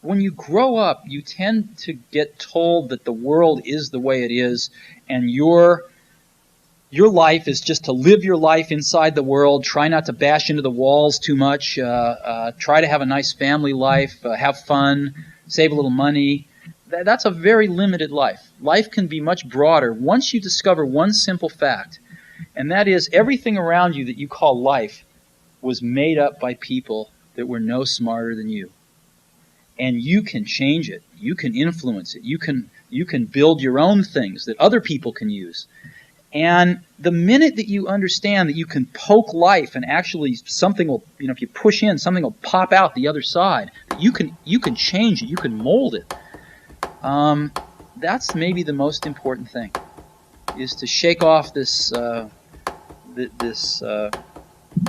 when you grow up, you tend to get told that the world is the way it is, and your life is just to live your life inside the world, try not to bash into the walls too much, try to have a nice family life, have fun, save a little money. That's a very limited life. Life can be much broader once you discover one simple fact, and that is everything around you that you call life was made up by people that were no smarter than you. And you can change it. You can influence it. You can build your own things that other people can use. And the minute that you understand that you can poke life and actually something will, if you push in, something will pop out the other side. You can change it. You can mold it. That's maybe the most important thing, is to shake off this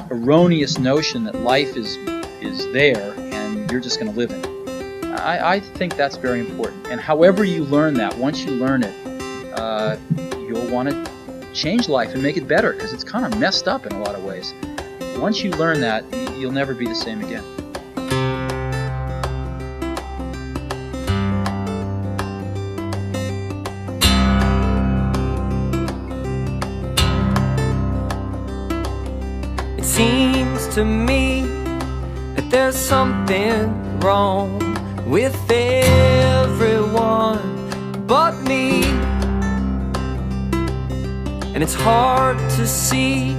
erroneous notion that life is there and you're just going to live in it. I think that's very important. And however you learn that, once you learn it, you'll want to change life and make it better, because it's kind of messed up in a lot of ways. Once you learn that, you'll never be the same again. It seems to me that there's something wrong with everyone but me, and it's hard to see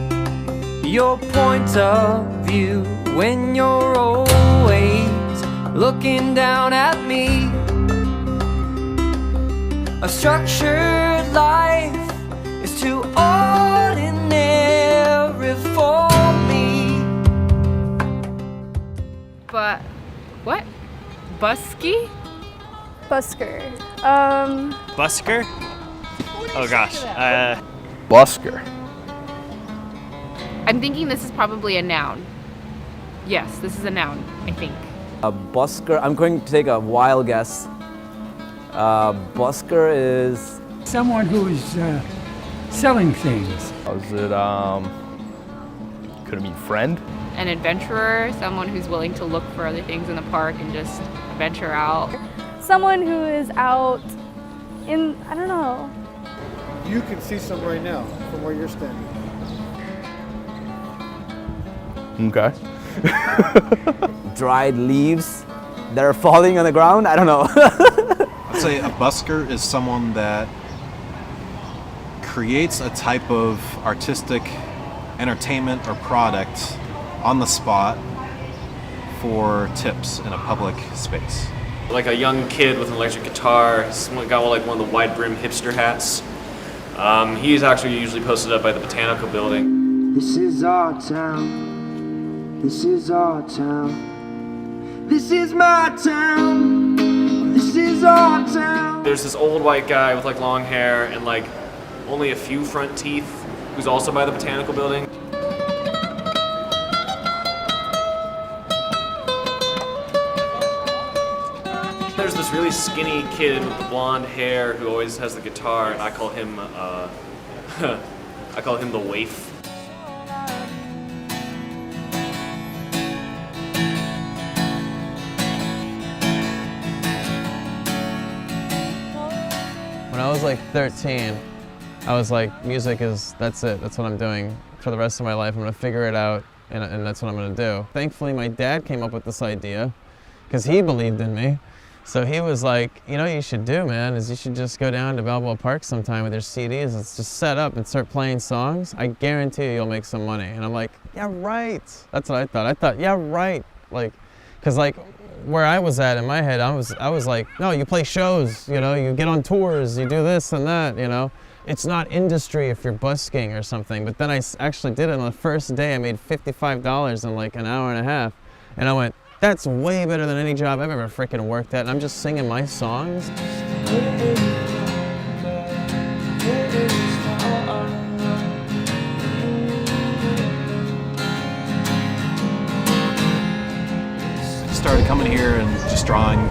your point of view when you're always looking down at me. A structured life is too ordinary for me. But what? Busky? Busker. Busker? Oh gosh. Busker. I'm thinking this is probably a noun. Yes, this is a noun, I think. A busker, I'm going to take a wild guess. Busker is... someone who is selling things. Is it, could it mean friend? An adventurer, someone who's willing to look for other things in the park and just venture out. Someone who is out in, I don't know. You can see some right now from where you're standing. Okay. dried leaves that are falling on the ground? I don't know. I'd say a busker is someone that creates a type of artistic entertainment or product on the spot for tips in a public space. Like a young kid with an electric guitar. Someone got like one of the wide brim hipster hats. He's actually usually posted up by the Botanical Building. This is our town. This is our town. This is my town. This is our town. There's this old white guy with like long hair and like only a few front teeth who's also by the Botanical Building. There's this really skinny kid with the blonde hair who always has the guitar, and I call him the waif. When I was like 13, I was like, music is, that's it. That's what I'm doing for the rest of my life. I'm gonna figure it out, and that's what I'm gonna do. Thankfully, my dad came up with this idea because he believed in me. So he was like, you know what you should do, man, is you should just go down to Balboa Park sometime with your CDs and just set up and start playing songs. I guarantee you'll make some money. And I'm like, yeah, right. That's what I thought. I thought, yeah, right. Like, cause like where I was at in my head, I was like, no, you play shows, you know, you get on tours, you do this and that, you know. It's not industry if you're busking or something. But then I actually did it. On the first day, I made $55 in like an hour and a half. And I went, that's way better than any job I've ever freaking worked at, and I'm just singing my songs. Started coming here and just drawing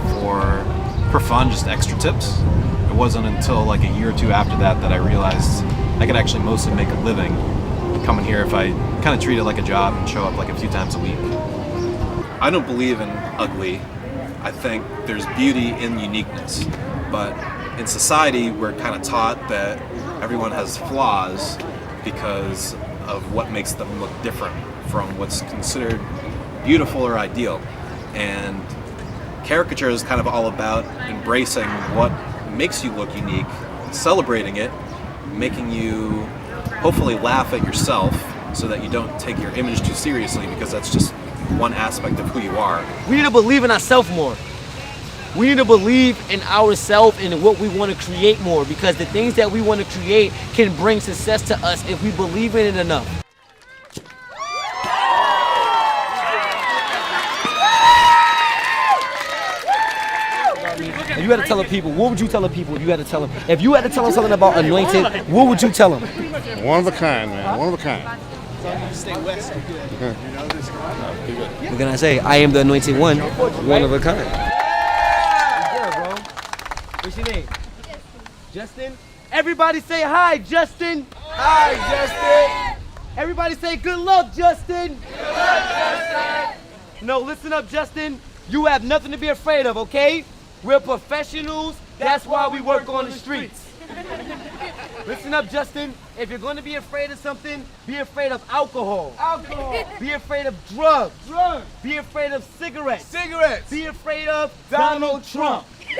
for fun, just extra tips. It wasn't until like a year or two after that that I realized I could actually mostly make a living coming here if I kind of treat it like a job and show up like a few times a week. I don't believe in ugly I think there's beauty in uniqueness. But in society, we're kind of taught that everyone has flaws because of what makes them look different from what's considered beautiful or ideal. And caricature is kind of all about embracing what makes you look unique, celebrating it, making you hopefully laugh at yourself so that you don't take your image too seriously, because that's just one aspect of who you are. We need to believe in ourselves more. We need to believe in ourselves and in what we want to create more, because the things that we want to create can bring success to us if we believe in it enough. If you had to tell the people, what would you tell the people if you had to tell them? If you had to tell them something about Anointed, what would you tell them? One of a kind, man. One of a kind. Stay west. What can I say? I am the Anointed One of a kind. Yeah, bro. What's your name? Justin. Everybody say hi, Justin. Hi, Justin. Everybody say good luck, Justin. Good luck, Justin. No, listen up, Justin. You have nothing to be afraid of, okay? We're professionals. That's why we work on the streets. Listen up, Justin. If you're going to be afraid of something, be afraid of alcohol. Alcohol. Be afraid of drugs. Drugs. Be afraid of cigarettes. Cigarettes. Be afraid of Donald Trump. I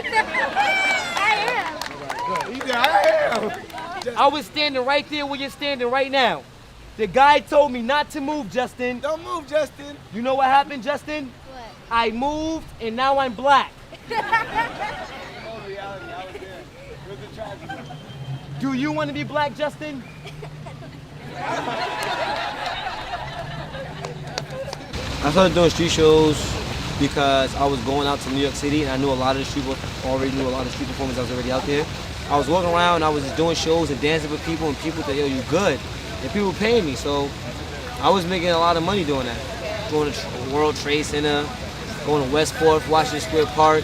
am. I was standing right there where you're standing right now. The guy told me not to move, Justin. Don't move, Justin. You know what happened, Justin? What? I moved and now I'm black. Do you want to be black, Justin? I started doing street shows because I was going out to New York City and I knew a lot of the street performers that was already out there. I was walking around, I was just doing shows and dancing with people, and people said, yo, you good. And people were paying me, so I was making a lot of money doing that. Going to World Trade Center, going to Westport, Washington Square Park,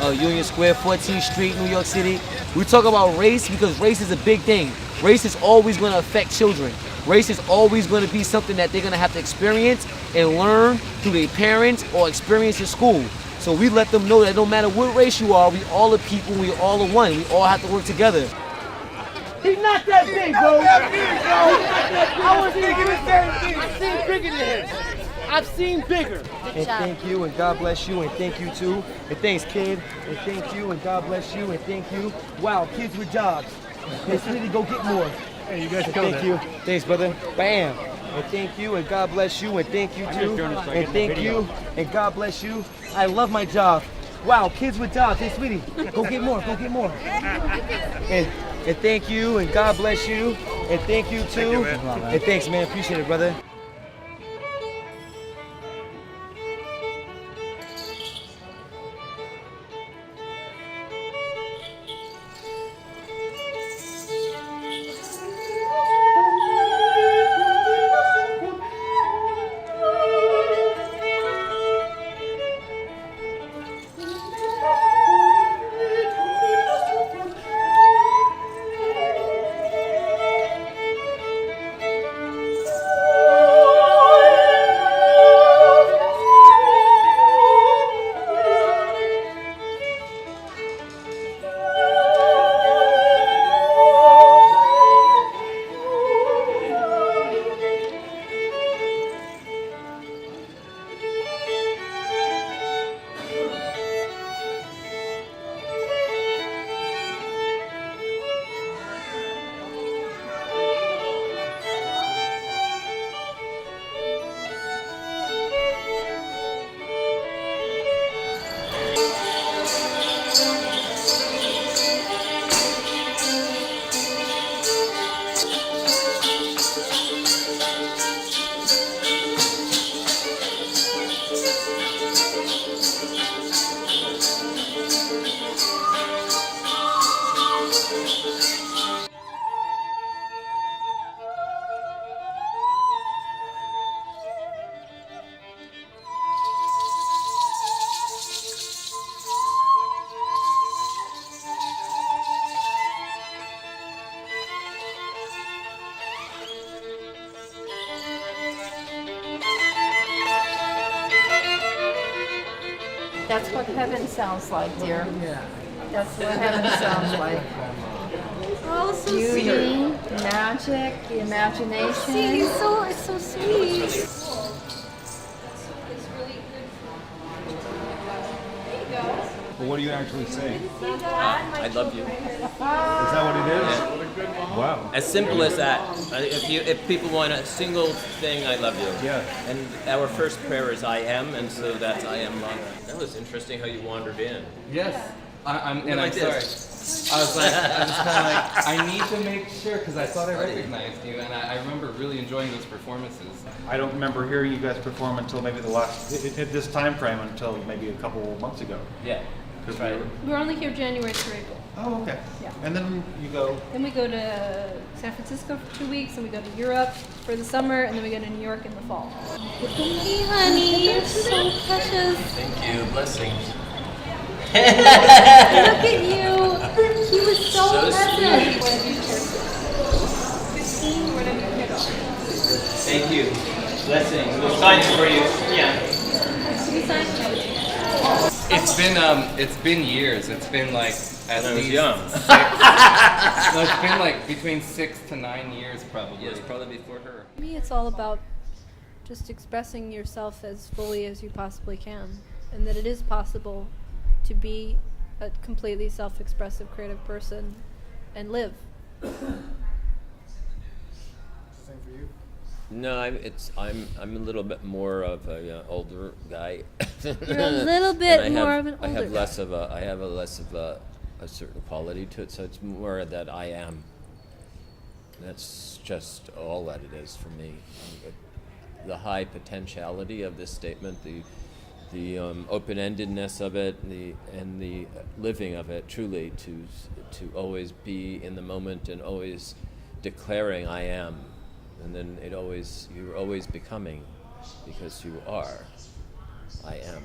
Union Square, 14th Street, New York City. We talk about race because race is a big thing. Race is always going to affect children. Race is always going to be something that they're going to have to experience and learn through their parents or experience in school. So we let them know that no matter what race you are, we all are people, we all are one. We all have to work together. He's not that big, bro. I was thinking the same thing. I've seen bigger than him. I've seen bigger. And thank you, and God bless you, and thank you too. And thanks, kid. And thank you, and God bless you, and thank you. Wow, kids with jobs. Let's really go get more. Hey, you guys killed it. Thank you. Thanks, brother. Bam. And thank you, and God bless you, and thank you too. And thank you, and God bless you. I love my job. Wow, kids with jobs. Hey, sweetie, go get more. Go get more. And thank you, and God bless you, and thank you too. And thanks, man. Appreciate it, brother. That's what heaven sounds like, dear. That's what heaven sounds like. Oh, so Beauty, sweet. magic, the imagination. See, it's so sweet. But what do you actually say? I love you. Is that what it is? Yeah. Wow. As simple as that. If people want a single thing, I love you. Yeah. And our first prayer is I am, and so that's I am love. That was interesting how you wandered in. Yes. I'm like sorry. this. I was kind of like, I need to make sure because I thought I recognized you, and I remember really enjoying those performances. I don't remember hearing you guys perform until maybe at this time frame until maybe a couple months ago. Yeah. Because right. We're only here January through April. Oh, okay. Yeah. And then you go. Then we go to San Francisco for 2 weeks, and we go to Europe for the summer, and then we go to New York in the fall. Hey, honey, you're so precious. Thank you. Blessings. Look at you. He was so pleasant. Christine, what have you hit on? Thank you. Blessings. We'll sign it for you. Yeah. Can you sign? It's been years. It's been like at least young. 6. No, it's been like between 6 to 9 years probably. Yes, probably before her. For me, it's all about just expressing yourself as fully as you possibly can, and that it is possible to be a completely self-expressive creative person and live. Same for you? No, I'm a little bit more of a older guy. You're a little bit more of an older I have less guy. of a. I have a less of a certain quality to it. So it's more that I am. That's just all that it is for me. The high potentiality of this statement, the open-endedness of it, and the living of it, truly to always be in the moment and always declaring I am, and then you're always becoming, because you are. I am.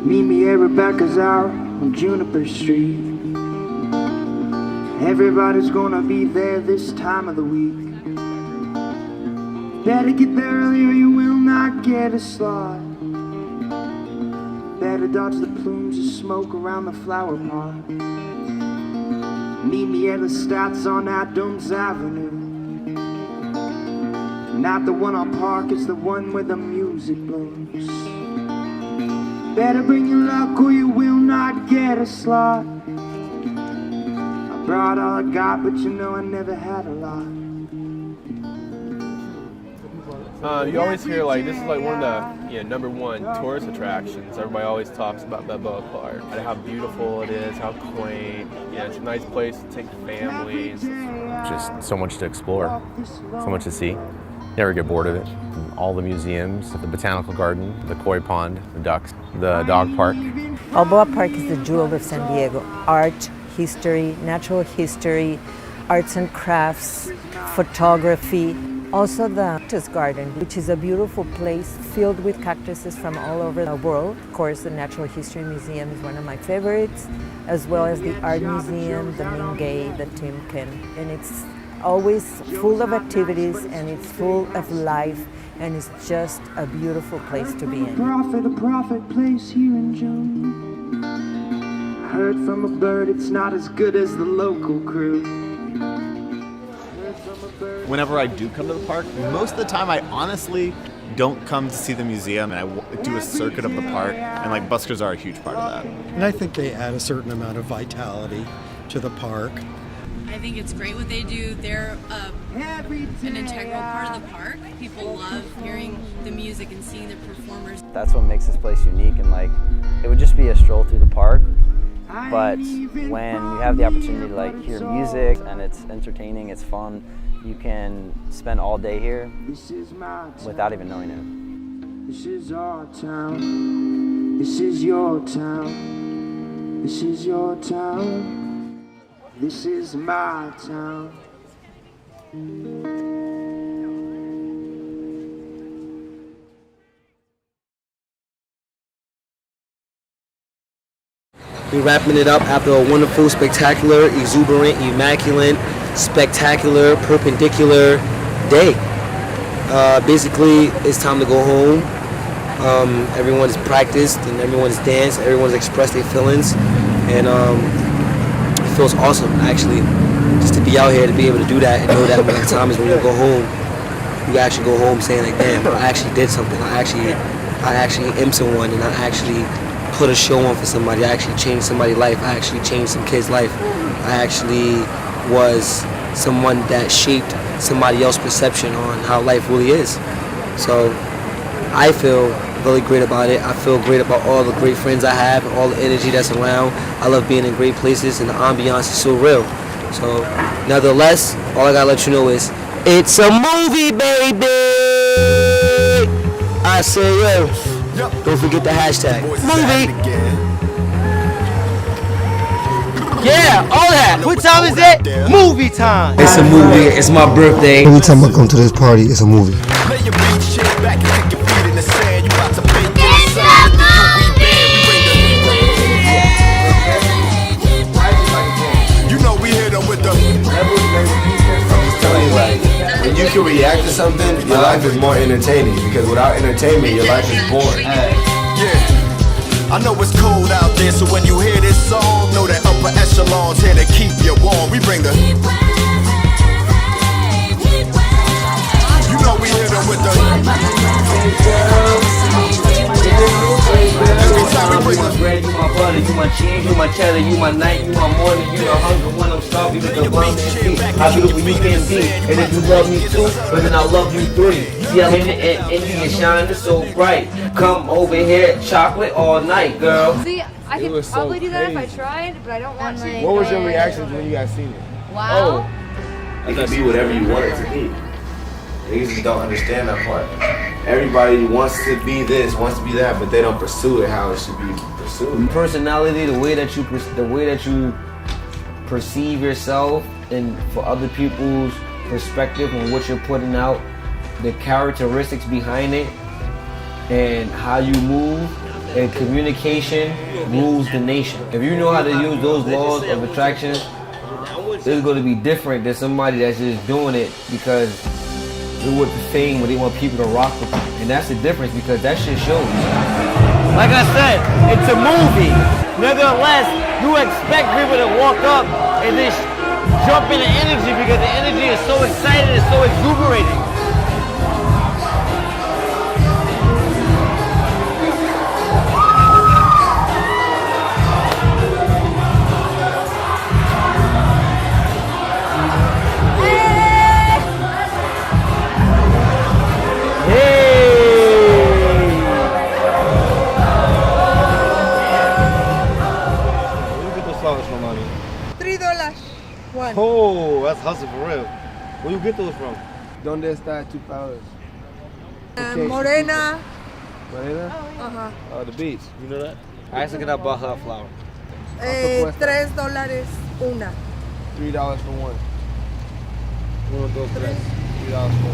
Meet me at Rebecca's out on Juniper Street. Everybody's gonna be there this time of the week. Better get there early or you will not get a slot. Better dodge the plumes of smoke around the flower pot. Meet me at the Stats on Adams Avenue. Not the one on Park, it's the one where the music blooms. Better bring your luck or you will not get a slot. I brought all I got, but you know I never had a lot. You always hear like this is like one of the #1 tourist attractions. Everybody always talks about Balboa Park and how beautiful it is, how quaint. Yeah, it's a nice place to take families. Just so much to explore, so much to see. Never get bored of it. All the museums, the botanical garden, the koi pond, the ducks, the dog park. Balboa Park is the jewel of San Diego. Art, history, natural history, arts and crafts, photography. Also the Cactus Garden, which is a beautiful place filled with cactuses from all over the world. Of course, the Natural History Museum is one of my favorites, as well as the Art Museum, the Mingay, the Timken. And it's always full of activities and it's full of life, and it's just a beautiful place to be in. A prophet place here in June. Heard from a bird it's not as good as the local crew. Whenever I do come to the park, most of the time I honestly don't come to see the museum, and I do a circuit of the park, and like buskers are a huge part of that. And I think they add a certain amount of vitality to the park. I think it's great what they do. They're an integral part of the park. People love hearing the music and seeing the performers. That's what makes this place unique, and like it would just be a stroll through the park, but when you have the opportunity to like hear music and it's entertaining, it's fun, you can spend all day here without even knowing it. This is our town. This is your town. This is your town. This is my town. We're wrapping it up after a wonderful, spectacular, exuberant, immaculate, spectacular, perpendicular day. Basically, it's time to go home. Everyone's practiced and everyone's danced. Everyone's expressed their feelings, and it feels awesome actually, just to be out here to be able to do that and know that when the time is when you go home, you actually go home saying like, damn, I actually did something. I actually am someone, and I actually put a show on for somebody. I actually changed somebody's life. I actually changed some kid's life. I actually was someone that shaped somebody else's perception on how life really is. So I feel really great about it. I feel great about all the great friends I have, all the energy that's around. I love being in great places, and the ambiance is so real. So nevertheless, all I gotta let you know is, it's a movie, baby! I say, yo, don't forget the hashtag. Movie! Yeah, all that. What time is it? Movie time. It's a movie. It's my birthday. Every time I come to this party, it's a movie. When you can react to something, your life is more entertaining, because without entertainment, your life is boring. I know it's cold out there, so when you hear this song, know that upper echelons here to keep you warm. We bring the, you know we hit them with the, You my bread, you my butter, you my cheese, you my cheddar, you my night, you my morning, you the hunger when I'm starving, you the bum and see how beautiful you can be. And if you love me too, but then I love you three. See, I'm in the India shining so bright. Come over here, chocolate all night, girl. See, I could probably do that if I tried, but I don't want to. What was your reaction when you guys seen it? Wow. It can be whatever you want it to be. Niggas just don't understand that part. Everybody wants to be this, wants to be that, but they don't pursue it how it should be pursued. Personality, the way that you perceive yourself, and for other people's perspective on what you're putting out, the characteristics behind it, and how you move, and communication rules the nation. If you know how to use those laws of attraction, it's going to be different than somebody that's just doing it because they want the fame, where they want people to rock with them. And that's the difference, because that shit shows. Like I said, it's a movie. Nevertheless, you expect people to walk up and just jump into energy, because the energy is so excited, it's so exuberating. $3. One. Oh, that's hustle for real. Where you get those from? Donde está tu flowers? Morena. Morena? Uh-huh. The beach. You know that? I actually got about her flower. $3 una. $3 for one. Uno, dos, tres. $3 for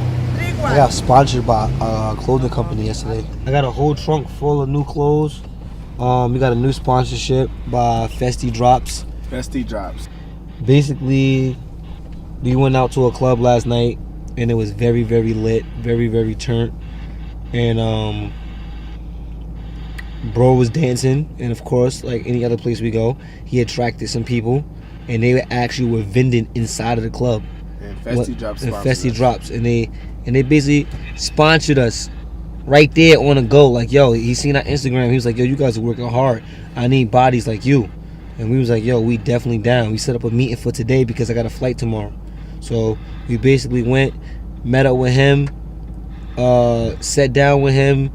one. I got sponsored by a clothing company yesterday. I got a whole trunk full of new clothes. We got a new sponsorship by Festy Drops. Festy Drops. Basically, we went out to a club last night, and it was very, very lit, very, very turnt. And bro was dancing, and of course, like any other place we go, he attracted some people, and they actually were vending inside of the club. And Festy Drops. And Festy Drops, and they basically sponsored us right there on the go. Like, yo, he seen our Instagram. He was like, yo, you guys are working hard. I need bodies like you. And we was like, yo, we definitely down. We set up a meeting for today because I got a flight tomorrow. So we basically went, met up with him, sat down with him,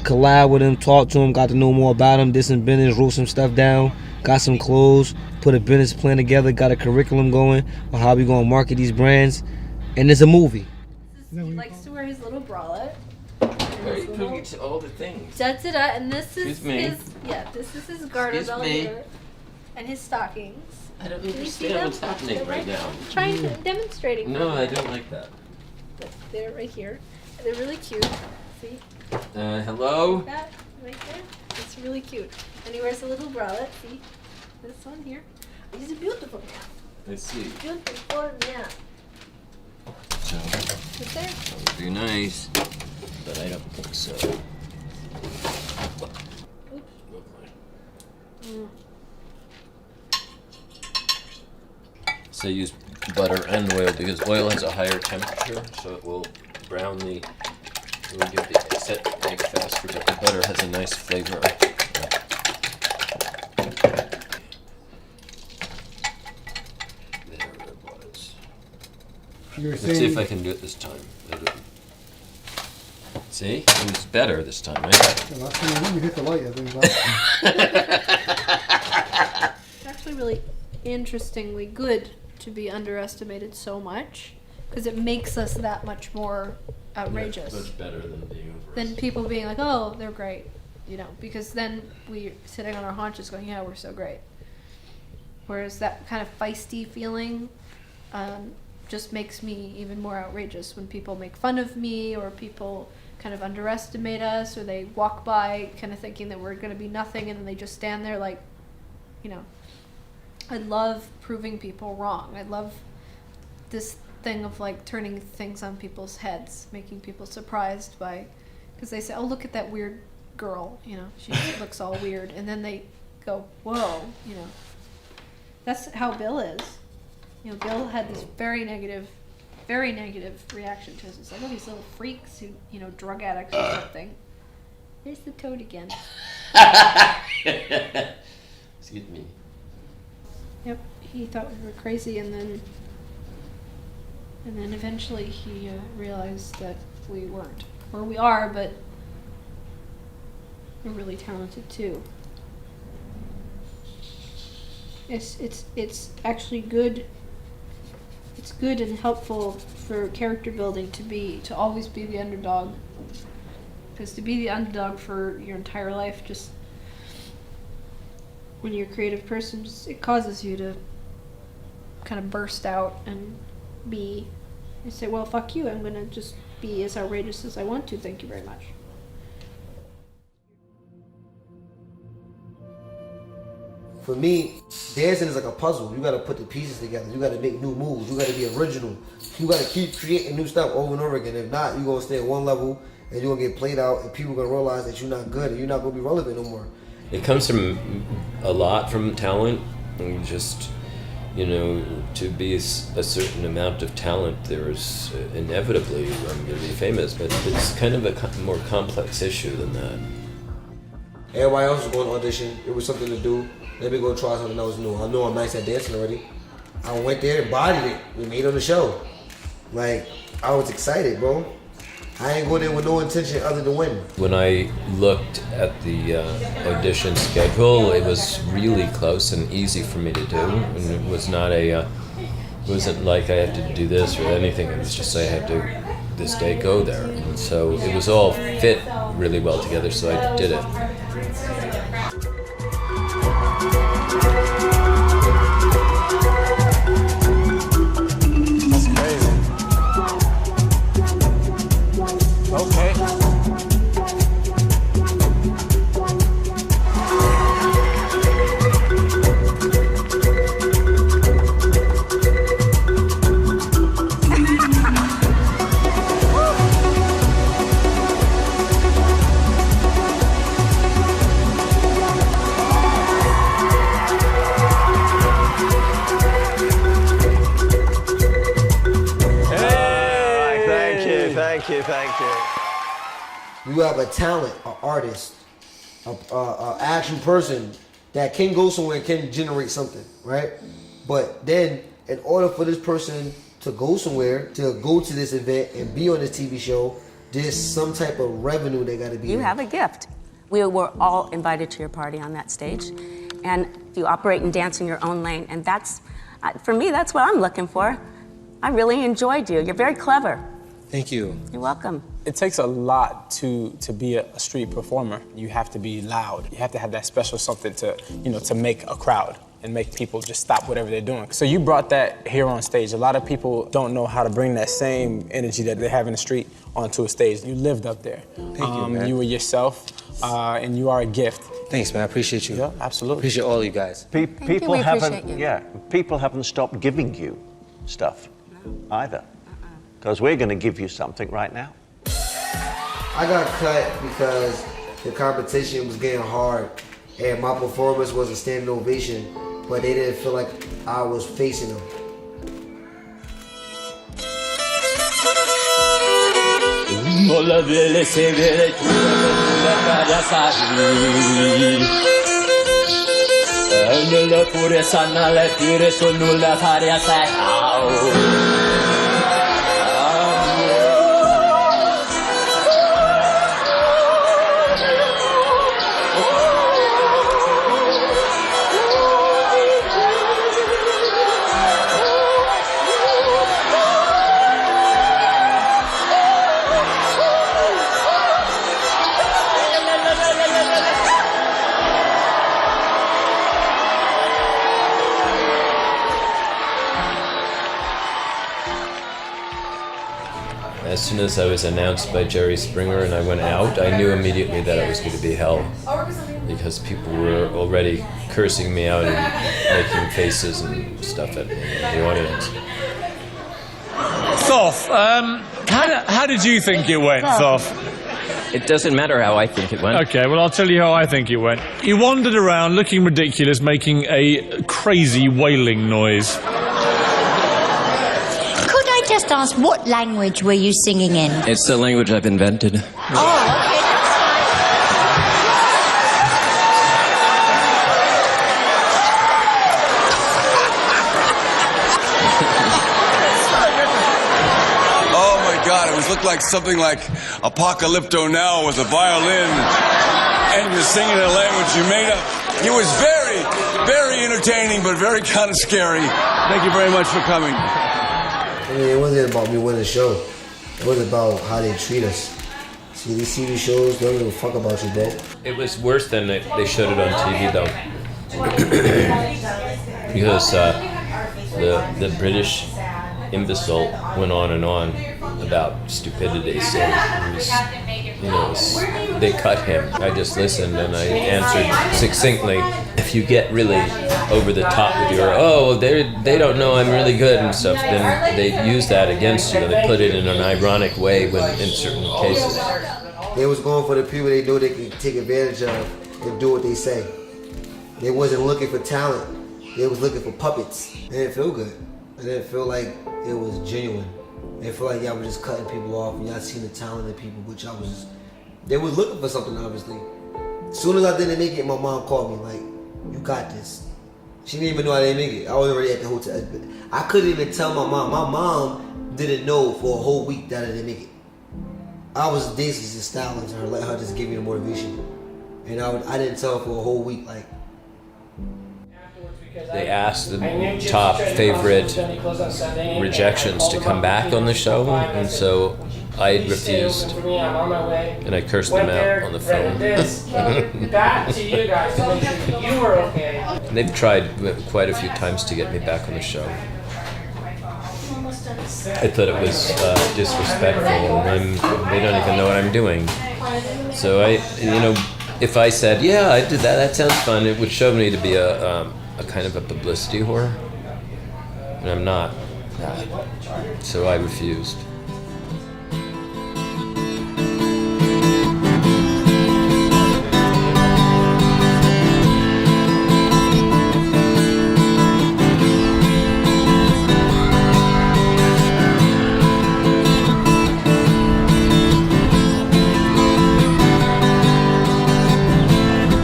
collab with him, talked to him, got to know more about him, did some business, wrote some stuff down, got some clothes, put a business plan together, got a curriculum going on how we gonna market these brands, and it's a movie. He likes to wear his little bralette. He gets all the things. And this is Excuse this is his garter Excuse belt me. here, and his stockings. I don't Can you see understand them? what's happening They're right now. Trying to demonstrating. No, for I you. don't like that. They're right here. They're really cute. See? Hello? That right there. It's really cute. And he wears a little bralette. See? This one here is a beautiful man. I see. Beautiful man. So, Is there? that would be nice, but I don't think so. So use butter and oil because oil has a higher temperature, so it will brown the, it will give the set egg faster, but the butter has a nice flavor. There it was. Let's see if I can do it this time. See? It was better this time, right? The last time you hit the light, I think It's actually really interestingly good to be underestimated so much because it makes us that much more outrageous. Yeah, much better than being than people being like, oh, they're great, you know, because then we're sitting on our haunches going, yeah, we're so great. Whereas that kind of feisty feeling just makes me even more outrageous when people make fun of me or people kind of underestimate us or they walk by kind of thinking that we're going to be nothing and then they just stand there like, you know. I love proving people wrong. I love this thing of like turning things on people's heads, making people surprised by, because they say, oh, look at that weird girl, you know, she looks all weird. And then they go, whoa, you know. That's how Bill is. You know, Bill had this very negative reaction to us. It's like, oh, these little freaks who, you know, drug addicts or something. Here's the toad again. Excuse me. Yep, he thought we were crazy, and then eventually he realized that we weren't, or we are, but we're really talented too. It's actually good. It's good and helpful for character building to always be the underdog, because to be the underdog for your entire life just. When you're a creative person, it causes you to kind of burst out and you say, well, fuck you, I'm going to just be as outrageous as I want to, thank you very much. For me, dancing is like a puzzle. You gotta put the pieces together. You gotta make new moves. You gotta be original. You gotta keep creating new stuff over and over again. If not, you're gonna stay at one level and you're gonna get played out and people are gonna realize that you're not good and you're not gonna be relevant no more. It comes from a lot from talent, and just, you know, to be a certain amount of talent, there's inevitably going to be famous, but it's kind of a more complex issue than that. Everybody else was going to audition. It was something to do. Let me go try something else new. I know I'm nice at dancing already. I went there and bodied it. We made it on the show. Like, I was excited, bro. I ain't go there with no intention other than win. When I looked at the audition schedule, it was really close and easy for me to do, and it was not it wasn't like I had to do this or anything. It was just I had to this day go there, and so it was all fit really well together. So I did it. Thank you. You have a talent, an artist, an actual person that can go somewhere and can generate something, right? But then, in order for this person to go somewhere, to go to this event and be on this TV show, there's some type of revenue they got to be. You have a gift. We were all invited to your party on that stage, and you operate and dance in your own lane, and that's, for me, that's what I'm looking for. I really enjoyed you. You're very clever. Thank you. You're welcome. It takes a lot to be a street performer. You have to be loud. You have to have that special something to, you know, to make a crowd and make people just stop whatever they're doing. So you brought that here on stage. A lot of people don't know how to bring that same energy that they have in the street onto a stage. You lived up there. Thank you, man. You were yourself, and you are a gift. Thanks, man. I appreciate you. Yeah, absolutely. Appreciate all you guys. People we appreciate you. Yeah, people haven't stopped giving you stuff either. Because we're going to give you something right now. I got cut because the competition was getting hard and my performance was a standing ovation, but they didn't feel like I was facing them. As soon as I was announced by Jerry Springer and I went out, I knew immediately that it was going to be hell because people were already cursing me out and making faces and stuff at me in the audience. Thoth, how did you think it went, Thoth? It doesn't matter how I think it went. Okay, well, I'll tell you how I think it went. You wandered around looking ridiculous, making a crazy wailing noise. Just ask, what language were you singing in? It's the language I've invented. Oh, okay, Oh my God, it looked like something like Apocalypto Now with a violin, and you're singing in a language you made up. It was very, very entertaining, but very kind of scary. Thank you very much for coming. I mean, it wasn't about me winning the show. It was about how they treat us. See, these TV shows don't give a fuck about you, bro. It was worse than they showed it on TV, though. Because the British imbecile went on and on about stupidity. So they cut him. I just listened and I answered succinctly. If you get really over the top with your, they don't know I'm really good and stuff, then they use that against you. They put it in an ironic way in certain cases. They was going for the people they know they can take advantage of and do what they say. They wasn't looking for talent. They was looking for puppets. It didn't feel good. It didn't feel like it was genuine. It felt like y'all were just cutting people off and y'all seen the talent in people, which y'all was just, they was looking for something, obviously. As soon as I didn't make it, my mom called me like, you got this. She didn't even know I didn't make it. I was already at the hotel. I couldn't even tell my mom. My mom didn't know for a whole week that I didn't make it. I was basically just styling to her, let her just give me the motivation. And I didn't tell her for a whole week, like. They asked the top favorite rejections to come back on the show, and so I refused, and I cursed them out on the phone. Back to you guys to make sure that you were okay. They've tried quite a few times to get me back on the show. I thought it was disrespectful, and they don't even know what I'm doing. So if I said, yeah, I did that sounds fun, it would show me to be a kind of a publicity whore, and I'm not. So I refused.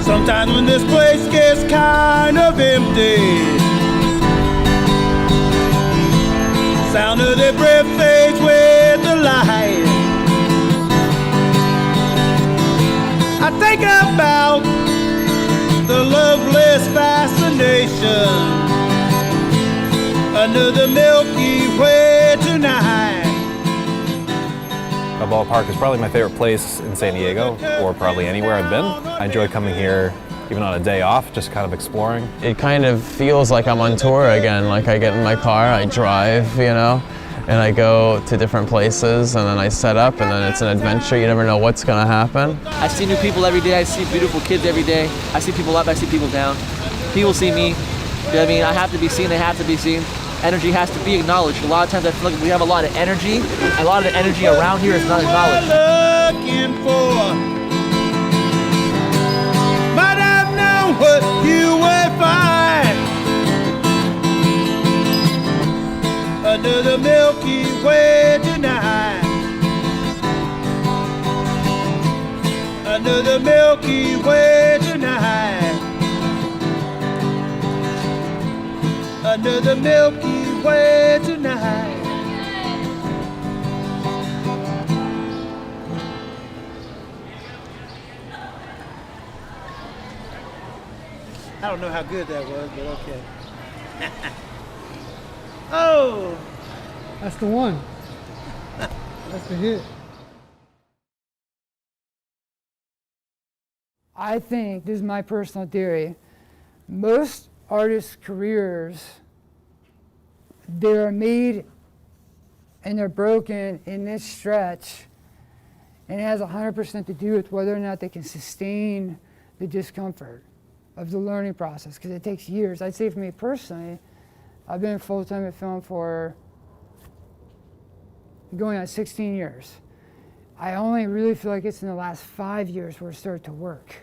Sometimes when this place gets kind of empty, sound of their breath fades with the light. I think about the loveless fascination under the Milky Way tonight. A ballpark is probably my favorite place in San Diego, or probably anywhere I've been. I enjoy coming here even on a day off, just kind of exploring. It kind of feels like I'm on tour again. Like I get in my car, I drive, and I go to different places, and then I set up, and then it's an adventure. You never know what's gonna happen. I see new people every day. I see beautiful kids every day. I see people up, I see people down. People see me. You know what I mean? I have to be seen, they have to be seen. Energy has to be acknowledged. A lot of times I feel like we have a lot of energy. A lot of the energy around here is not acknowledged. Looking for might have known what you would find under the Milky Way tonight. Under the Milky Way tonight. Under the Milky Way tonight. I don't know how good that was, but okay. Oh! That's the one. That's the hit. I think, this is my personal theory, most artists' careers, they're made and they're broken in this stretch, and it has 100% to do with whether or not they can sustain the discomfort of the learning process, because it takes years. I'd say for me personally, I've been full-time in film for going on 16 years. I only really feel like it's in the last 5 years where it started to work.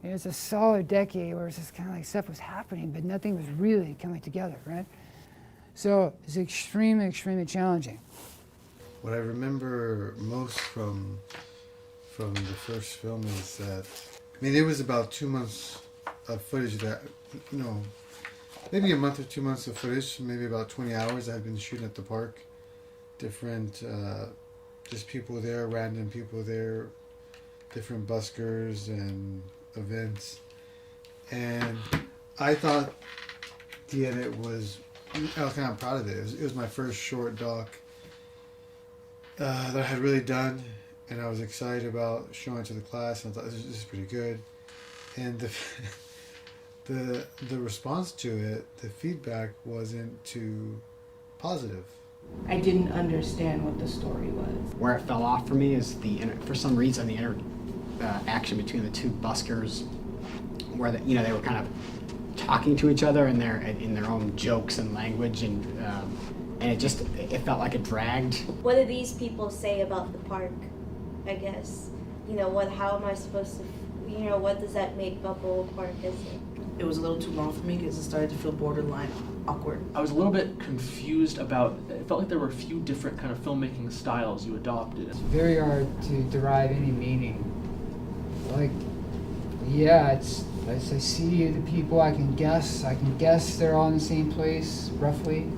And it's a solid decade where it's just kind of like stuff was happening, but nothing was really coming together, right? So it's extremely, extremely challenging. What I remember most from the first film is that, I mean, it was about 2 months of footage that, you know, maybe a month or 2 months of footage, maybe about 20 hours I had been shooting at the park. Different, just people there, random people there, different buskers and events. And I thought the edit was, I was kind of proud of it. It was my first short doc that I had really done, and I was excited about showing it to the class, and I thought this is pretty good. And the response to it, the feedback wasn't too positive. I didn't understand what the story was. Where it fell off for me is for some reason the interaction between the two buskers, where they were kind of talking to each other in their own jokes and language, and it felt like it dragged. What do these people say about the park? I guess, how am I supposed to, what does that make Balboa Park? It was a little too long for me because it started to feel borderline awkward. I was a little bit confused about, it felt like there were a few different kind of filmmaking styles you adopted. It's very hard to derive any meaning. Like, yeah, as I see the people, I can guess they're all in the same place, roughly.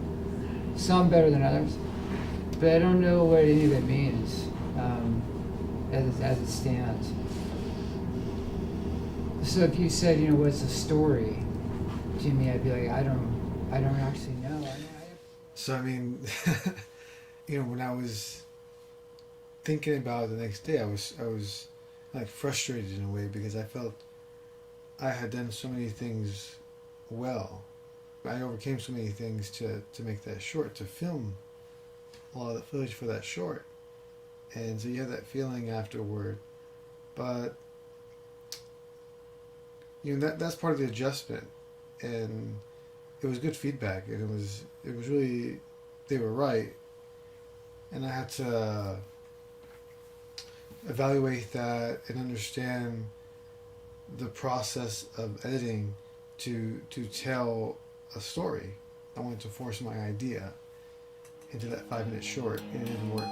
Some better than others. But I don't know what any of it means as it stands. So if you said, what's the story, Jimmy, I'd be like, I don't actually know. So I mean, when I was thinking about it the next day, I was like frustrated in a way, because I felt I had done so many things well. I overcame so many things to make that short, to film a lot of the footage for that short. And so you have that feeling afterward. But that's part of the adjustment, and it was good feedback, and it was really, they were right, and I had to evaluate that and understand the process of editing to tell a story. I wanted to force my idea into that 5-minute short, and it didn't work.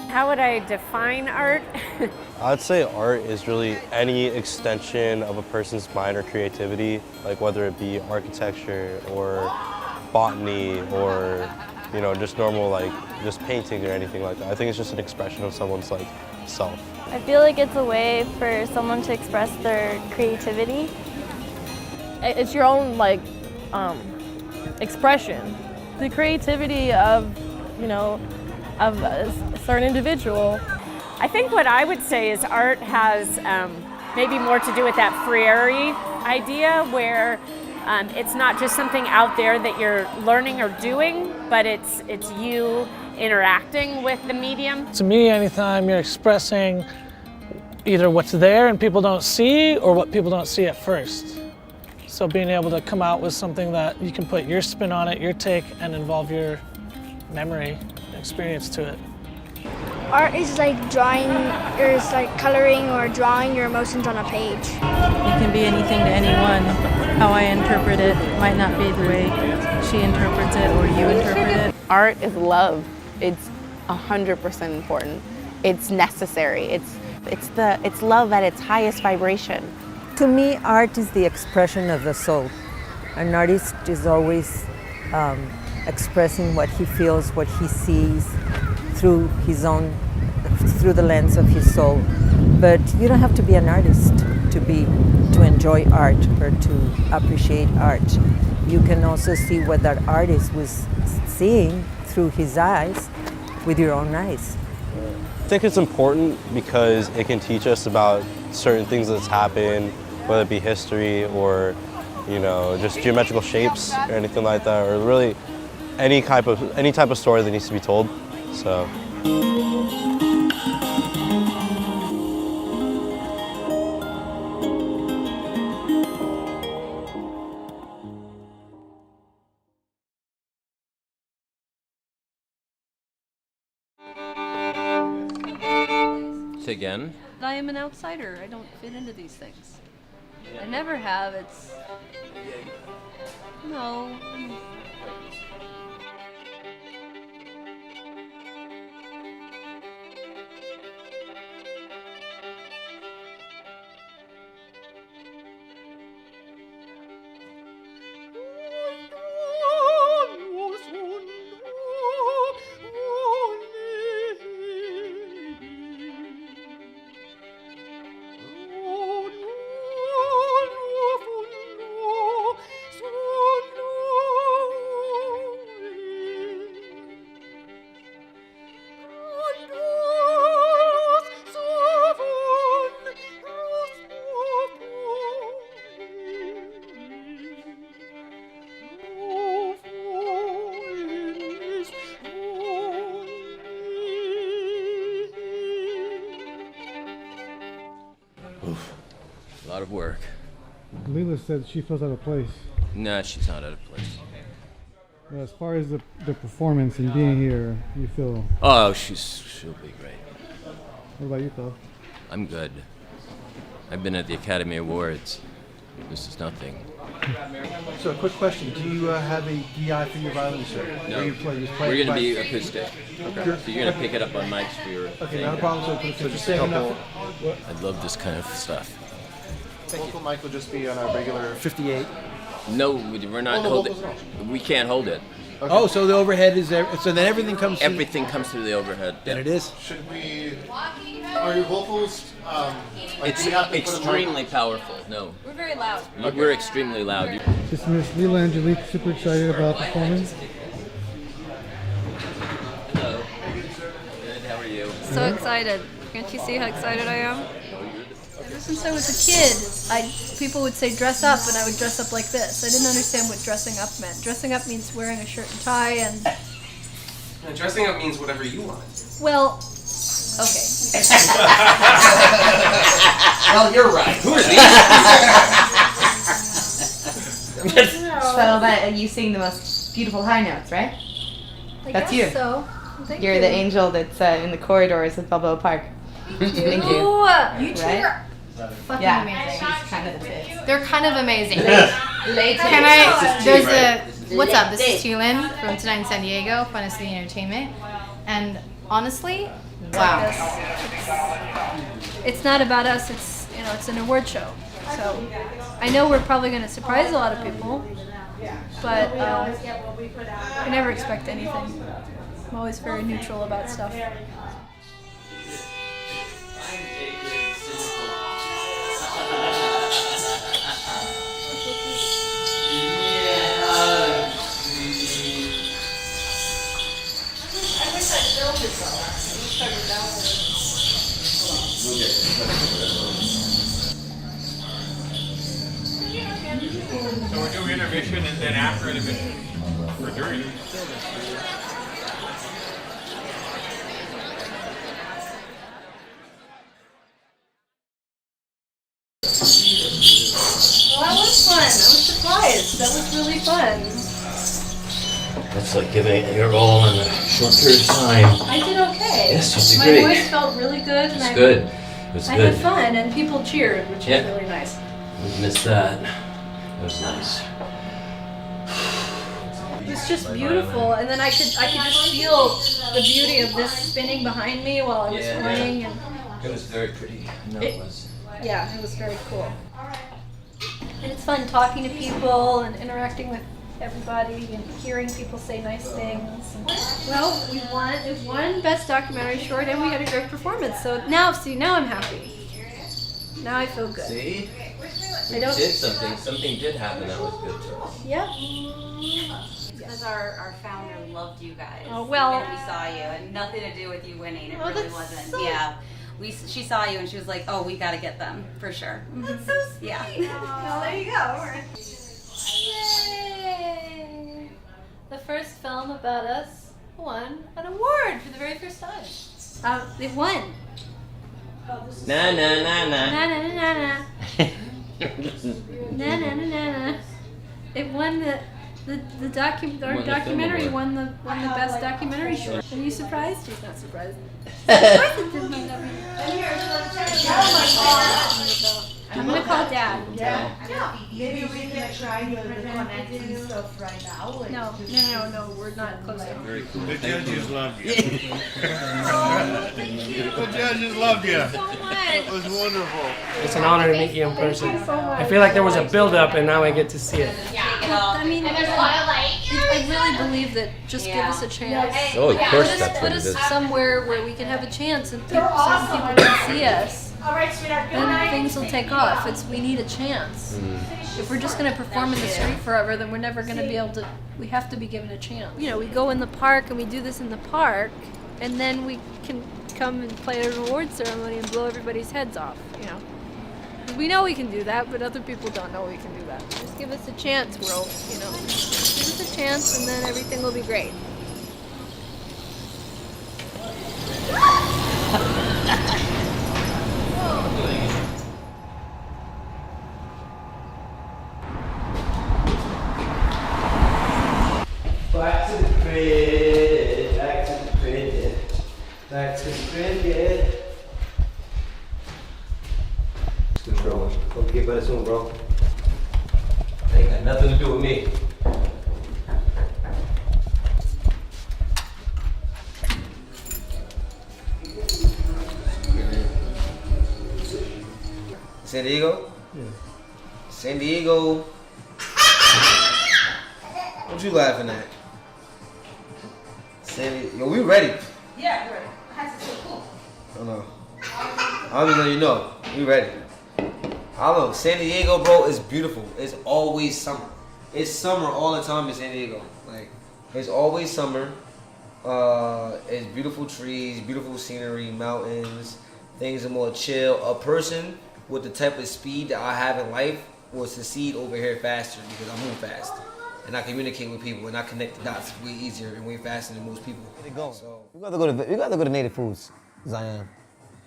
How would I define art? I'd say art is really any extension of a person's mind or creativity, like whether it be architecture or botany or just normal just painting or anything like that. I think it's just an expression of someone's self. I feel like it's a way for someone to express their creativity. It's your own expression, the creativity of, you know, of a certain individual. I think what I would say is art has maybe more to do with that Freire idea, where it's not just something out there that you're learning or doing, but it's you interacting with the medium. To me, anytime you're expressing either what's there and people don't see, or what people don't see at first. So being able to come out with something that you can put your spin on it, your take, and involve your memory experience to it. Art is like drawing, or it's like coloring or drawing your emotions on a page. It can be anything to anyone. How I interpret it might not be the way she interprets it or you interpret it. Art is love. It's 100% important. It's necessary. It's love at its highest vibration. To me, art is the expression of the soul. An artist is always expressing what he feels, what he sees through the lens of his soul. But you don't have to be an artist to enjoy art or to appreciate art. You can also see what that artist was seeing through his eyes with your own eyes. I think it's important because it can teach us about certain things that's happened, whether it be history or, you know, just geometrical shapes or anything like that, or really any type of story that needs to be told. So. Say again? I am an outsider. I don't fit into these things. I never have. It's... No. A lot of work. Leela said she feels out of place. Nah, she's not out of place. As far as the performance and being here, you feel... Oh, she'll be great. What about you, Phil? I'm good. I've been at the Academy Awards. This is nothing. So a quick question, do you have a DI for your violin show? No, Where you play we're going to be acoustic. Okay. So you're going to pick it up on mics for your Okay, thing. not a problem. So just a couple... I love this kind of stuff. Vocal mic will just be on our regular 58. No, we're not holding. We can't hold it. Okay. Oh, so the overhead is there. So then everything comes. Everything comes through the overhead. Then it is. Should we? Are your vocals? It's extremely powerful. No. We're very loud. We're extremely loud. Just Miss Leela Angelique, super excited about performance. Hello. Good. How are you? So excited. Can't you see how excited I am? Ever since I was a kid, people would say dress up, and I would dress up like this. I didn't understand what dressing up meant. Dressing up means wearing a shirt and tie, and dressing up means whatever you want. well, okay. Well, you're right. Who are these people? So that you sing the most beautiful high notes, right? That's you. So. Thank You're you. the angel that's in the corridors of Balboa Park. Thank you. You two Right? are fucking Yeah. amazing. She's kind of the tits. They're kind of amazing. Late. Can I? There's Right. what's up? This is Tulin from Tonight in San Diego, Fun City Entertainment, and honestly, Wow. it's not about us. It's an award show. So I know we're probably going to surprise a lot of people, but I never expect anything. I'm always very neutral about stuff. So we're doing intermission and then after intermission, or during. Well, that was fun. I was surprised. That was really fun. That's like giving it your all in a short period of time. I did okay. Yes, you did My great. voice felt really good. It's And good. It's I good. had fun, and people cheered, which Yeah. was really nice. We missed that. That was nice. It was just beautiful, and then I could just feel the beauty of this spinning behind me while I was playing, and It was very pretty. I know it was. yeah, it was very cool. And it's fun talking to people and interacting with everybody and hearing people say nice things. Well, we won Best Documentary Short, and we had a great performance. So now I'm happy. Now I feel good. See? I We don't- did something. Something did happen that was good for us. Yep. Because our founder loved you guys. Oh, well. When we saw you, and nothing to do with you winning. It Oh, really that's wasn't. so- Yeah. She saw you and she was like, "Oh, we got to get them for sure." That's so sweet. Yeah. Well, there you go. Yay! The first film about us won an award for the very first time. They won. Na na na na. Na na na na na. Na na na na na. It won our Won the documentary film won the best documentary short. Are you surprised? She's not surprised. Of course it did win I'm gonna call Dad. Maybe we can try the connecting stuff right now. No, we're not close enough. Very cool. The Thank judges you. loved you. Thank you. The judges loved you. So much. It was wonderful. It's an honor to meet you in person. Thank you so much. I feel like there was a build-up, and now I get to see it. I mean, I really believe that just give us a chance. Oh, of course that's Put what us it is. somewhere where we can have a chance and some people can see us. All right, sweetheart. Good Then night. things will take off. We need a chance. If we're just gonna perform in the street forever, then we're never gonna be able to. We have to be given a chance. You know, we go in the park and we do this in the park, and then we can come and play at an award ceremony and blow everybody's heads off. You know, we know we can do that, but other people don't know we can do that. Just give us a chance, world. You know, give us a chance, and then everything will be great. Back to the crib, back to the crib, back to the crib, yeah. It's good, bro. Hope you get better soon, bro. Ain't got nothing to do with me. San Diego? Yeah. San Diego. What you laughing at? San Diego. Yo, we ready. Yeah, we're ready. How's it so cool? I don't know. I'm just letting you know. We ready. I don't know. San Diego, bro, is beautiful. It's always summer. It's summer all the time in San Diego. Like, it's always summer. It's beautiful trees, beautiful scenery, mountains. Things are more chill. A person with the type of speed that I have in life will succeed over here faster because I move fast. And I communicate with people and I connect the dots way easier and way faster than most people. So, you gotta go to Native Foods, Zion.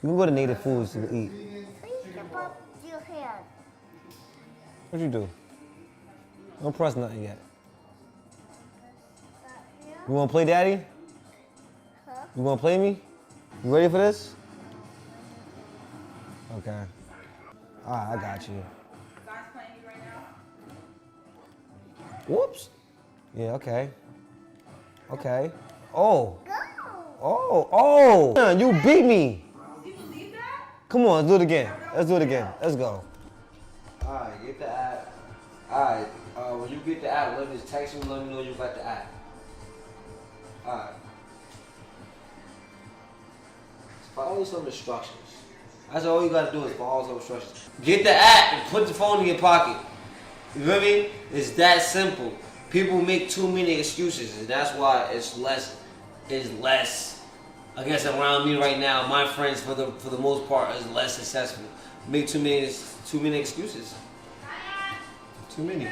You can go to Native Foods to eat. What you do? Don't press nothing yet. You wanna play daddy? You wanna play me? You ready for this? Okay. Alright, I got you. Whoops. Yeah, okay. Okay. Oh. Oh. You beat me. Come on, let's do it again. Let's do it again. Let's go. Alright, get the app. Alright, when you get the app, let me just text me and let me know you got the app. Alright. Follow some instructions. That's all you gotta do is follow some instructions. Get the app and put the phone in your pocket. You feel me? It's that simple. People make too many excuses, and that's why it's less I guess around me right now, my friends for the most part is less successful. Make too many excuses. Too many.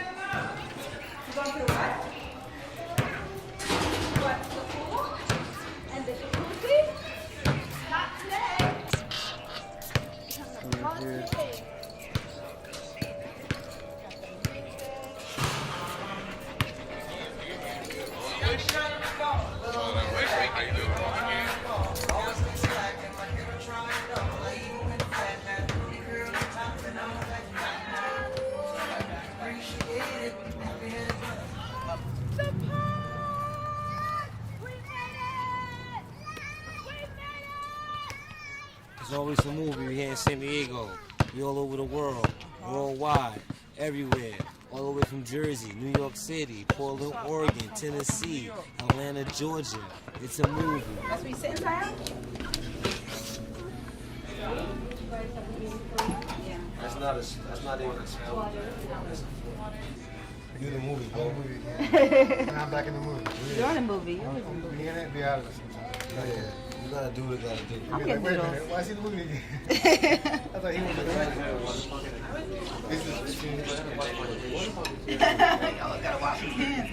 There's always a movie here in San Diego. We all over the world, worldwide, everywhere. All the way from Jersey, New York City, Portland, Oregon, Tennessee, Atlanta, Georgia. It's a movie. That's what you sit inside? That's not even a spell. You the movie, bro. And I'm back in the movie. You're in a movie. Be in it, be out of it sometimes. Yeah. You gotta do what you gotta do. I'm Wait getting a noodles. minute, why is he the movie again? I thought he was the Y'all gotta wash your hands.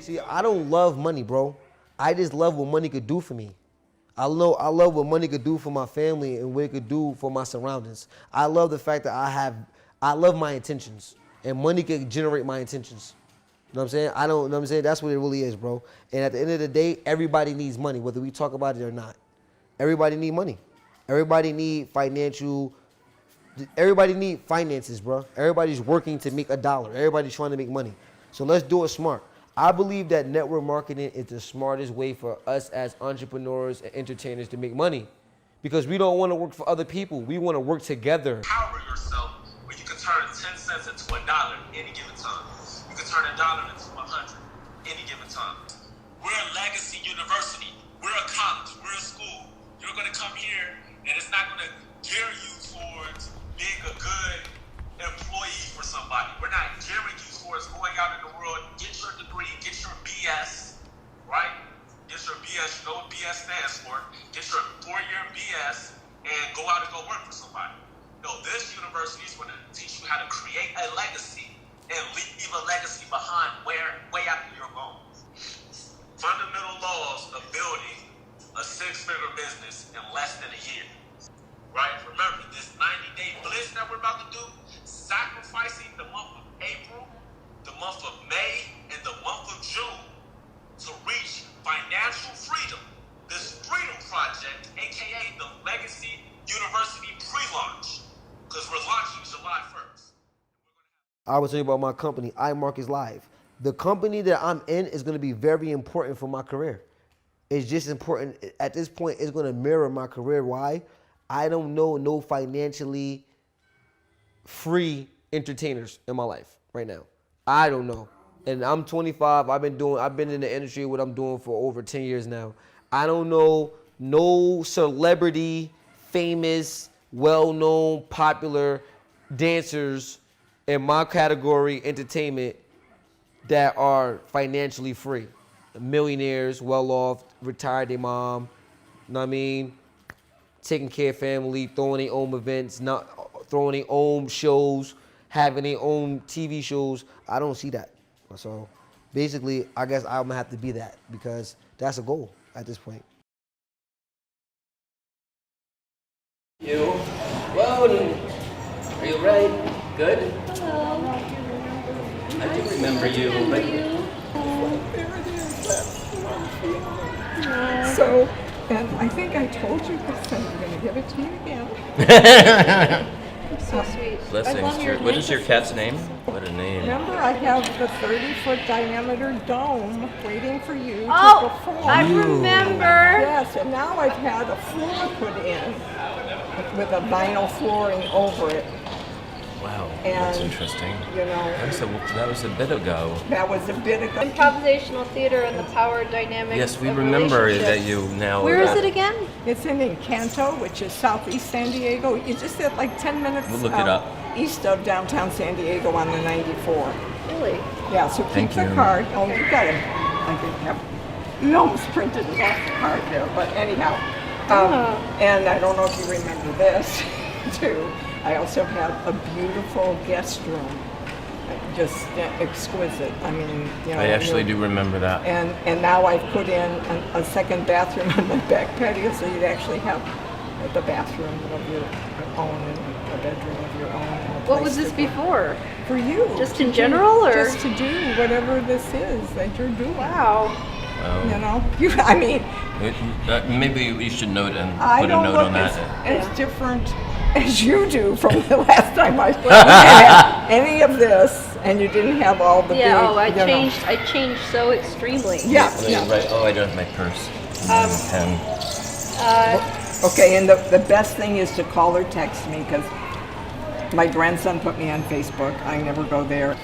See, I don't love money, bro. I just love what money could do for me. I love what money could do for my family and what it could do for my surroundings. I love the fact that I love my intentions, and money can generate my intentions. You know what I'm saying? You know what I'm saying? That's what it really is, bro. And at the end of the day, everybody needs money, whether we talk about it or not. Everybody need money. Everybody need finances, bro. Everybody's working to make a dollar. Everybody's trying to make money. So let's do it smart. I believe that network marketing is the smartest way for us as entrepreneurs and entertainers to make money, because we don't want to work for other people. We want to work together. Empower yourself where you can turn 10 cents into $1 any given time. You can turn $1 into 100 any given time. We're a legacy university. We're a college. We're a school. You're going to come here, and it's not going to gear you towards being a good employee for somebody. We're not gearing you towards going out in the world, get your degree, get your BS, right? Get your BS, you know what BS stands for. Get your 4-year BS and go out and go work for somebody. No, this university is going to teach you how to create a legacy and leave a legacy behind way after you're gone. Fundamental laws of building a 6-figure business in less than a year. Right? Remember, this 90-day blitz that we're about to do, sacrificing the month of April, the month of May, and the month of June to reach financial freedom. This Freedom Project, aka the Legacy University pre-launch, because we're launching July 1st. I was telling you about my company, iMark is Live. The company that I'm in is going to be very important for my career. It's just important. At this point, it's going to mirror my career. Why? I don't know no financially free entertainers in my life right now. I don't know. And I'm 25. I've been in the industry, what I'm doing for over 10 years now. I don't know no celebrity, famous, well-known, popular dancers in my category, entertainment, that are financially free. Millionaires, well off, retired their mom, you know what I mean? Taking care of family, throwing their own events, not throwing their own shows, having their own TV shows. I don't see that. So basically, I guess I'm gonna have to be that, because that's a goal at this point. You. Whoa. Are you ready? Good? Hello. I do remember you. But So, and I think I told you this, and I'm going to give it to you again. You're so sweet. Blessings. What is your cat's name? What a name. Remember, I have the 30-foot diameter dome waiting for you Oh, to perform. I remember. Yes, and now I've had a floor put in with a vinyl flooring over it. Wow, And, that's interesting. You know, That was a bit ago. that was a bit of Improvisational theater and the power dynamic. Yes, we of remember relationships. that you now. Where is it again? It's in Encanto, which is southeast San Diego. You just at like 10 minutes We'll look it up. east of downtown San Diego on the 94. Really? Yeah, so keep Thank the you. card. Oh, you got it. I didn't have. You almost printed it off the card there, but anyhow. And I don't know if you remember this, too. I also have a beautiful guest room, just exquisite. I mean, you know. I actually do remember that. And now I've put in a second bathroom on the back patio, so you'd actually have the bathroom of your own and a bedroom of your own. What was this before? For you. Just in general, or just to do whatever this is that you're doing? Wow. You know, I mean. Maybe we should note and I put a don't note look on that. as different as you do from the last time I had any of this, and you didn't have all the big. I changed so extremely. Yeah. Right. Oh, I don't have my purse. Pen. Okay, and the best thing is to call or text me, because my grandson put me on Facebook. I never go there.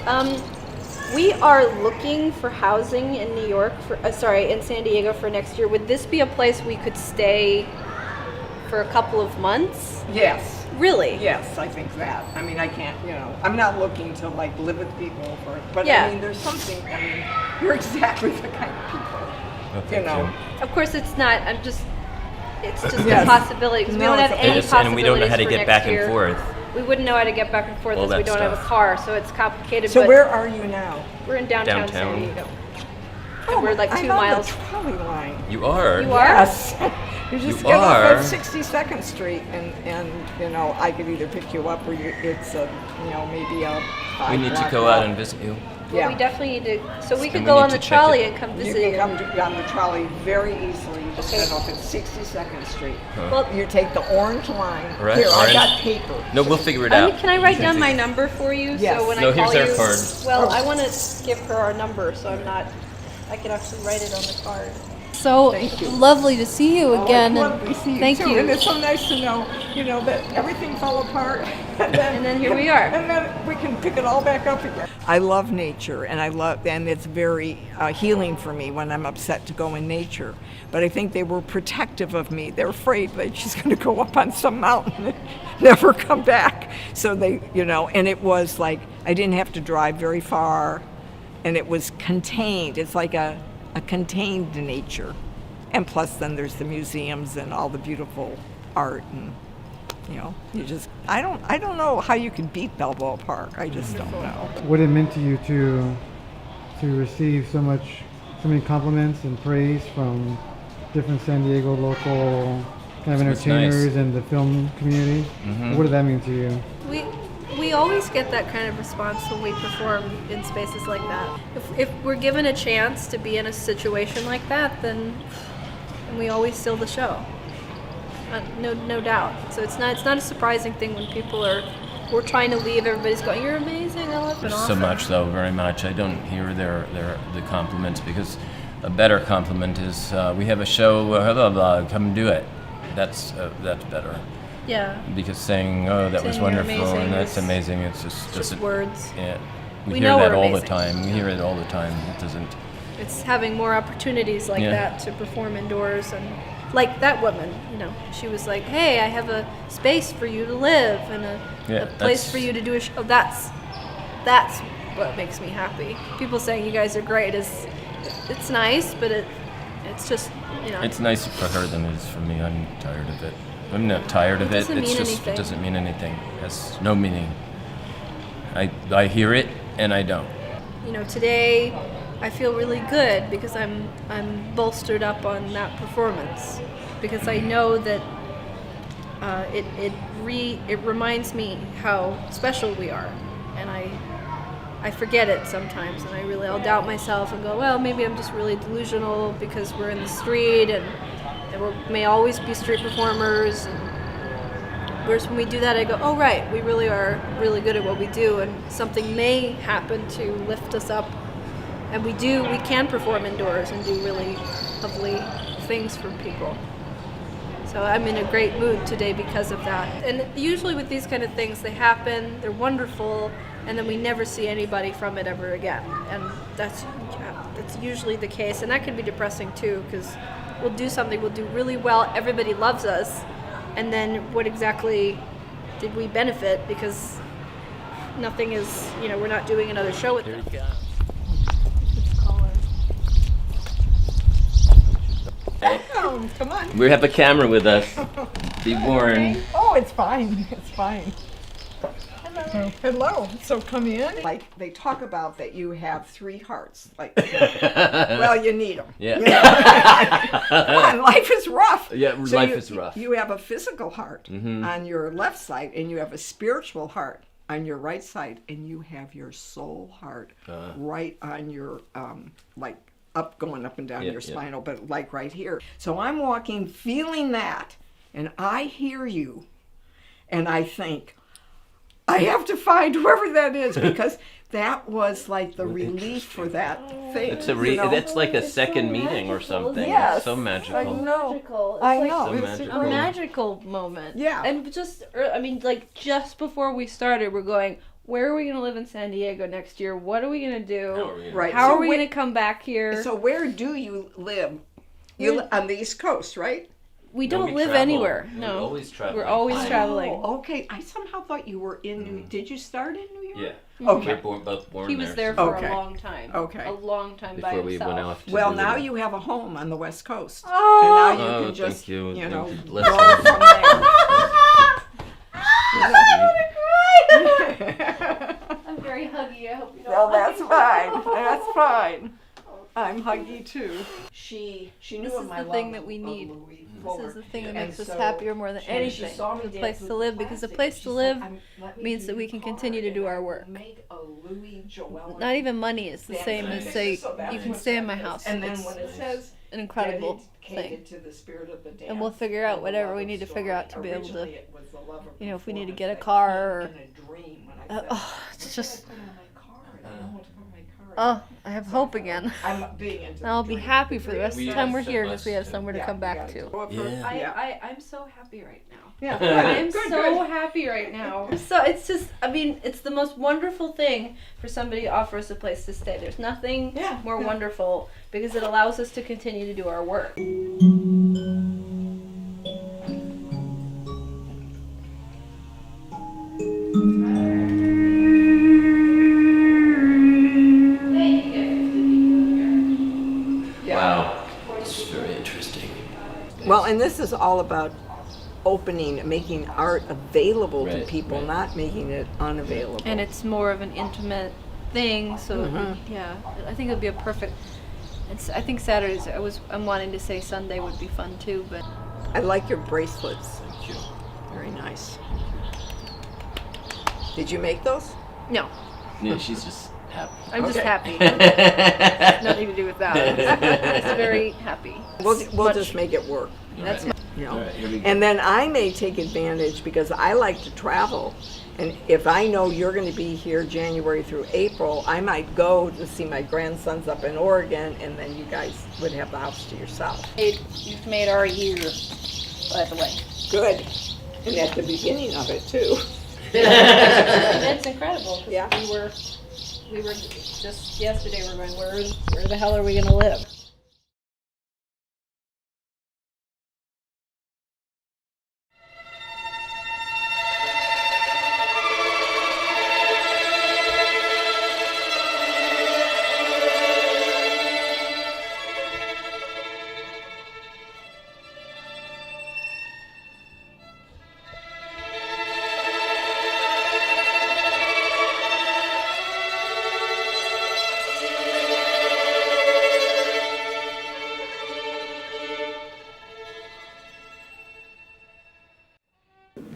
We are looking for housing in New York, in San Diego for next year. Would this be a place we could stay for a couple of months? Yes. Really? Yes, I think that. I mean, I can't, I'm not looking to like live with people but Yeah. I mean, there's something, you're exactly the kind of people, Of course, it's not. It's just Yes. a possibility, because we don't have any possibilities and we don't know how to for get next back and year. forth. We wouldn't know how to get back and forth All if we that don't have a stuff. car, so it's complicated. So but where are you now? We're in downtown San Downtown. Diego. And we're like 2 I'm miles. on the trolley line. You are? You are? Yes. You just You get off are? at 62nd Street, and I could either pick you up, or it's maybe a 5 We need to block go walk. out and visit you. Well, we definitely need to. So we And could we go need on to the check trolley it. and come You visit can come on the trolley very easily. You just get off at 62nd Street. Huh. Well, You take the orange line. Right, Here, I orange. got paper. No, we'll figure it out. Can I write down my number for you? Yes. So when No, I call here's you. our card. Well, I want to give her our number, so I can actually write it on the card. So lovely to see you again. Oh, it's lovely to see you thank too. you. And it's so nice to know, that everything fell apart. And then here we are. And then we can pick it all back up again. I love nature, and it's very healing for me when I'm upset to go in nature. But I think they were protective of me. They're afraid that she's going to go up on some mountain and never come back. So they, and it was like I didn't have to drive very far, and it was contained. It's like a contained nature. And plus then there's the museums and all the beautiful art, and I don't know how you can beat Balboa Park. I just don't know. What it meant to you to receive so many compliments and praise from different San Diego local kind of It's entertainers nice. and the film community. Mhm. What did that mean to you? We always get that kind of response when we perform in spaces like that. If we're given a chance to be in a situation like that, then we always steal the show. No doubt. So it's not a surprising thing when people we're trying to leave. Everybody's going, "You're amazing. I love it." So much, though, very much. I don't hear the compliments, because a better compliment is we have a show. Blah, blah, blah, come do it. That's better. Yeah. Because saying, "Oh, that was Saying you're wonderful," amazing and that's is amazing, it's just just words. Yeah, We we hear know that we're all the amazing. time. We hear it all the time. It doesn't. It's having more opportunities like Yeah. that to perform indoors, and like that woman, she was like, "Hey, I have a space for you to live and Yeah, a place that's- for you to do a show." That's what makes me happy. People saying you guys are great it's nice, but it's just It's nicer for her than it is for me. I'm tired of it. I'm not tired of it. doesn't It's mean just anything. it doesn't mean anything. It has no meaning. I hear it and I don't. Today I feel really good because I'm bolstered up on that performance, because I know that it reminds me how special we are, and I forget it sometimes, and I'll doubt myself and go, well, maybe I'm just really delusional because we're in the street, and we may always be street performers. And whereas when we do that, I go, oh right, we really are really good at what we do, and something may happen to lift us up, and we can perform indoors and do really lovely things for people. So I'm in a great mood today because of that. And usually with these kind of things, they happen, they're wonderful, and then we never see anybody from it ever again. And that's usually the case, and that can be depressing too, because we'll do something, we'll do really well, everybody loves us, and then what exactly did we benefit, because nothing is, we're not doing another show with them. Oh, come on. We have a camera with us. Be warned. Oh, it's fine. It's fine. Hello. Hello. So come in. Like they talk about that you have 3 hearts. Like, well, you need them. Yeah. Come on, life is rough. Yeah, life is rough. You have a physical heart on your left side, and you have a spiritual heart on your right side, and you have your soul heart right on your like going up and down your spinal, but like right here. So I'm walking, feeling that, and I hear you, and I think, I have to find whoever that is, because that was like the relief for that thing. It's that's like a second meeting or something. Yes. It's so magical. I know. Magical. I It's know. So like magical. a magical moment. Yeah. And just, I mean, like just before we started, we're going, where are we going to live in San Diego next year? What are we going to do? Right. How So are we going to come back here? So where do you live? You on the East Coast, right? We don't we live travel. anywhere. We're No. always traveling. We're always traveling. Oh, okay. I somehow thought you were in New. Did you start in New York? Yeah. Okay. We're both born He was there for Okay. a long time. Okay. A long time by before we himself. went off. To Well, visit now him. you have a home on the West Coast. Oh. And now you Oh, can just, thank you. you know, Thank you. go Bless from there. I'm very huggy. I hope you don't Well, mind. that's fine. That's fine. I'm huggy too. She knew This of is my the thing love that we of need. Louis This Fuller. is the thing that And makes us so happier more than she anything. saw me The dance place with to live, because a plastic, place and to she live said, "Let me means give that you we a can card continue to and do I our will work. make a Louis Joel Not even money is the dance same as music." say So that's you can what stay in my that is. house. And then It's when it says an incredible dedicated thing. to the spirit of the dance, And we'll figure out and the whatever love we of need to story. figure out to be able to, Originally it was the love of you know, if we need to performance get a that car or came in a dream when I said, it's just "What do I put on my card? I don't know what to put on my card." I have hope again. I'm being into And I'll be the dream. happy for the rest of the We time have we're to here us because we have too. somewhere to Yeah, come you back gotta to. go up for- Yeah. I'm so happy right now. Yeah. I'm Good, so good. happy right now. So it's just, I mean, it's the most wonderful thing for somebody to offer us a place to stay. There's nothing more wonderful because it allows us to continue to do our work. Wow. It's very interesting. Well, and this is all about opening, making art available to Right, people, right. not making it unavailable. And it's more of an intimate thing, so Mm-hmm. yeah, I think it would be a perfect. I think Saturdays. I'm wanting to say Sunday would be fun too, but I like your bracelets. Thank you. Very nice. Did you make those? no, Yeah, she's just happy. I'm just Okay. happy. Nothing to do with that. I'm just very happy. We'll just make it work. That's Right. You know? All right, here we go. And then I may take advantage because I like to travel. And if I know you're going to be here January through April, I might go to see my grandsons up in Oregon, and then you guys would have the house to yourself. You've made our year, by the way. Good. And at the beginning of it, too. It's incredible. 'Cause Yeah. We were just yesterday. We're going. Where the hell are we going to live?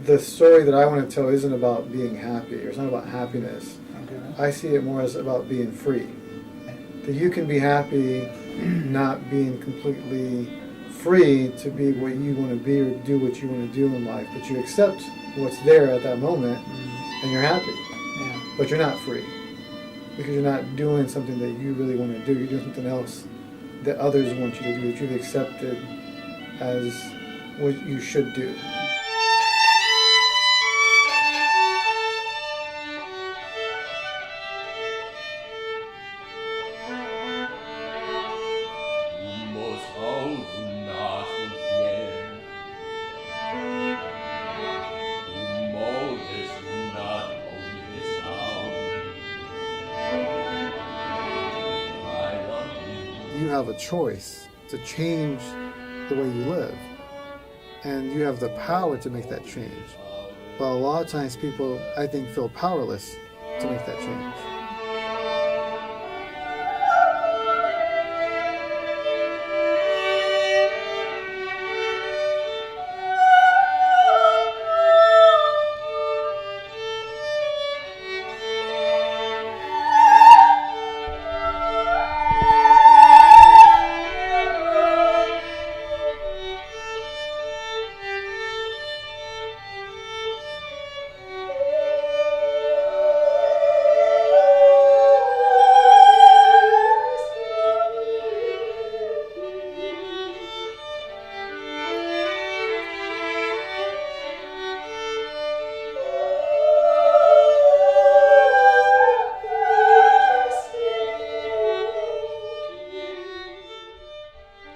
The story that I want to tell isn't about being happy, or it's not about happiness. I see it more as about being free. That you can be happy not being completely free to be what you want to be or do what you want to do in life, but you accept what's there at that moment and you're happy. But you're not free because you're not doing something that you really want to do. You're doing something else that others want you to do, that you've accepted as what you should do. You have a choice to change the way you live. And you have the power to make that change. But a lot of times people, I think, feel powerless to make that change.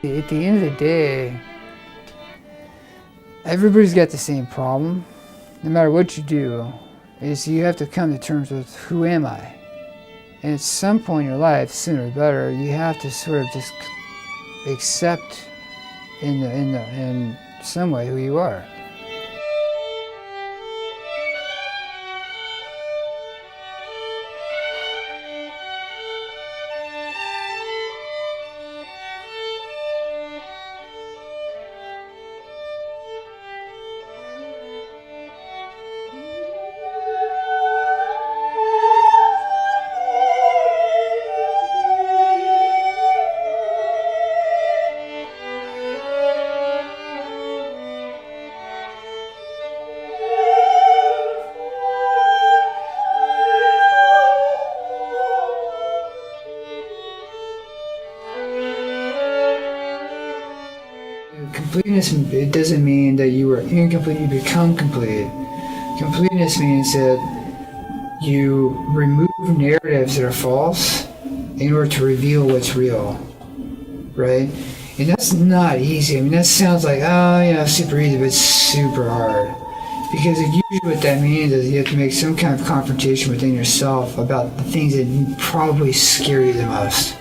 At the end of the day, everybody's got the same problem. No matter what you do, is you have to come to terms with who am I? And at some point in your life, sooner or later, you have to sort of just accept in some way who you are. Completeness, it doesn't mean that you are incomplete, you become complete. Completeness means that you remove narratives that are false in order to reveal what's real, right? And that's not easy. I mean, that sounds like, oh, you know, super easy, but it's super hard. Because usually what that means is you have to make some kind of confrontation within yourself about the things that probably scare you the most.